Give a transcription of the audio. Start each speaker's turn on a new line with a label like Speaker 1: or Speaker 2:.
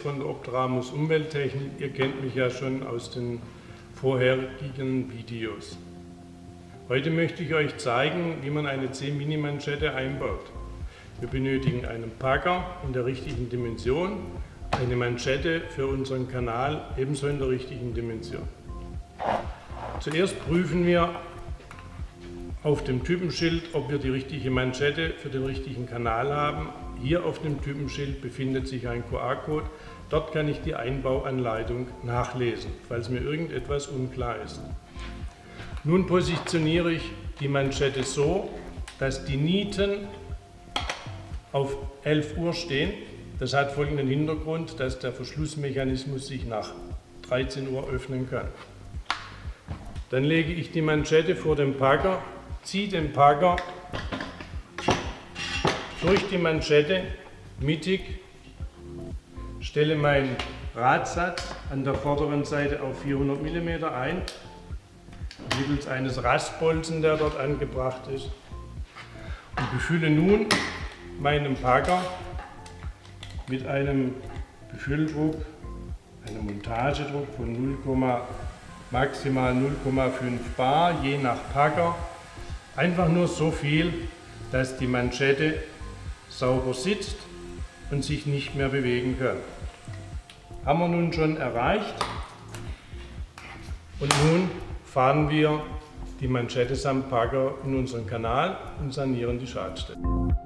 Speaker 1: Von der Optramus Umwelttechnik. Ihr kennt mich ja schon aus den vorherigen Videos. Heute möchte ich euch zeigen, wie man eine C-Mini-Manschette einbaut. Wir benötigen einen Packer in der richtigen Dimension, eine Manschette für unseren Kanal ebenso in der richtigen Dimension. Zuerst prüfen wir auf dem Typenschild, ob wir die richtige Manschette für den richtigen Kanal haben. Hier auf dem Typenschild befindet sich ein QR-Code. Dort kann ich die Einbauanleitung nachlesen, falls mir irgendetwas unklar ist. Nun positioniere ich die Manschette so, dass die Nieten auf 11 Uhr stehen. Das hat folgenden Hintergrund, dass der Verschlussmechanismus sich nach 13 Uhr öffnen kann. Dann lege ich die Manschette vor den Packer, ziehe den Packer durch die Manschette mittig, stelle meinen Drahtsatz an der vorderen Seite auf 400 mm ein, mittels eines Rastbolzen, der dort angebracht ist, und befülle nun meinen Packer mit einem Befülldruck, einem Montagedruck von maximal 0,5 bar, je nach Packer. Einfach nur so viel, dass die Manschette sauber sitzt und sich nicht mehr bewegen kann. Haben wir nun schon erreicht und nun fahren wir die Manschette samt Packer in unseren Kanal und sanieren die Schadstellen.